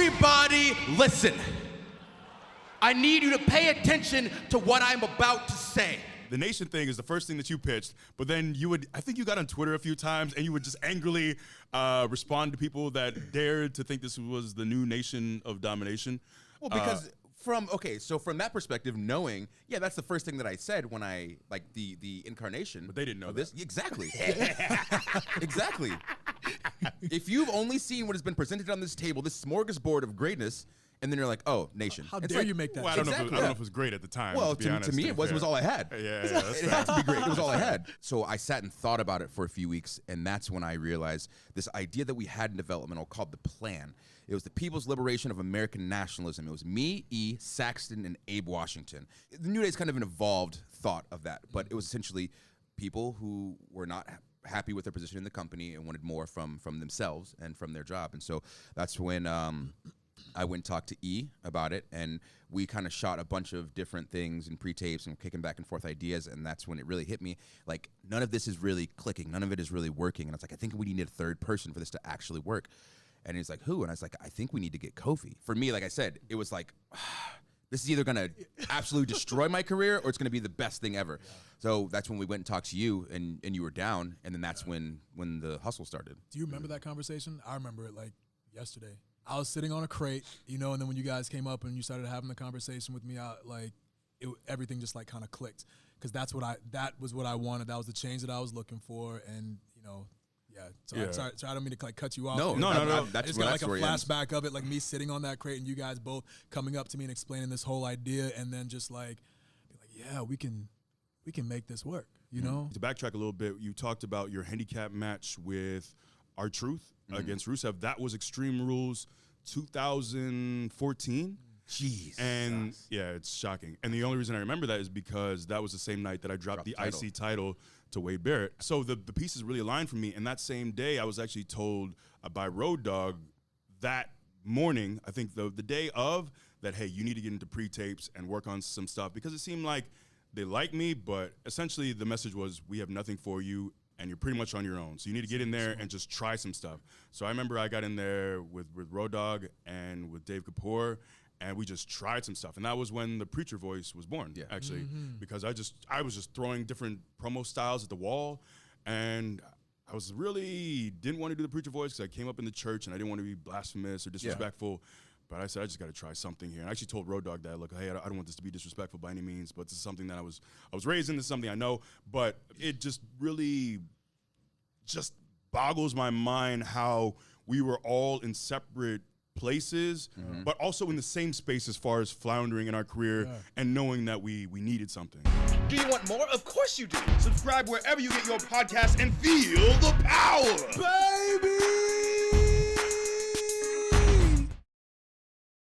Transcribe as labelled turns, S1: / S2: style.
S1: Everybody listen. I need you to pay attention to what I'm about to say.
S2: The nation thing is the first thing that you pitched, but then I think you got on Twitter a few times and you would just angrily respond to people that dared to think this was the new nation of domination.
S3: Well, because from that perspective, knowing, that's the first thing that I said when I, like, the incarnation.
S2: But they didn't know
S3: this. Exactly. Exactly. If you've only seen what has been presented on this table, this smorgasbord of greatness, and then you're like, oh, nation.
S4: How dare you make that?
S2: Well, I don't know if it was great at the time.
S3: Well,
S2: to be honest,
S3: to me, it was all I had.
S2: Yeah,
S3: it had to be great. It was all I had. So I sat and thought about it for a few weeks, and that's when I realized this idea that we had in development, called the Plan. It was the People's Liberation of American Nationalism. It was me, E. Saxton, and Abe Washington. The New Day is kind of an evolved thought of that, but it was essentially people who were not happy with their position in the company and wanted more from themselves and from their job. And so that's when I went and talked to E about it, and we kind of shot a bunch of different things and pre-tapes and kicking back and forth ideas, and that's when it really hit me. Like, none of this is really clicking. None of it is really working. And I was like, I think we need a third person for this to actually work. And he's like, who? And I was like, I think we need to get Kofi. For me, like I said, it was like, this is either going to absolutely destroy my career or it's going to be the best thing ever. Yeah. So that's when we went and talked to you, and you were down, and then that's when the hustle started.
S4: Do you remember that conversation? I remember it like yesterday. I was sitting on a crate, and then when you guys came up and you started having the conversation with me, everything just like kind of clicked, because that was what I wanted. That was the change that I was looking for, and Sorry, I don't mean to like cut you off.
S3: No.
S4: I just got like a flashback of it, like me sitting on that crate and you guys both coming up to me and explaining this whole idea, and then just like, yeah, we can make this work. You know.
S2: To backtrack a little bit, you talked about your handicap match with R-Truth against Rusev. That was Extreme Rules 2014.
S3: Jeez.
S2: And yeah, it's shocking. And the only reason I remember that is because that was the same night that I dropped the IC title to Wade Barrett. So the pieces really aligned for me. And that same day, I was actually told by Road Dogg that morning, I think the day of, that, hey, you need to get into pre-tapes and work on some stuff, because it seemed like they liked me, but essentially the message was, we have nothing for you, and you're pretty much on your own. So you need to get in there and just try some stuff. So I remember I got in there with Road Dogg and with Dave Kapoor, and we just tried some stuff. And that was when the Preacher Voice was born, actually, because I was just throwing different promo styles at the wall, and I was really didn't want to do the Preacher Voice because I came up in the church and I didn't want to be blasphemous or disrespectful. But I said, I just got to try something here. And I actually told Road Dogg that, look, hey, I don't want this to be disrespectful by any means, but this is something that I was raised in. This is something I know. But it just really just boggles my mind how we were all in separate places, but also in the same space as far as floundering in our career and knowing that we needed something.
S1: Do you want more? Of course you do.
S2: Subscribe wherever you get your podcasts and feel the power.
S1: Bang!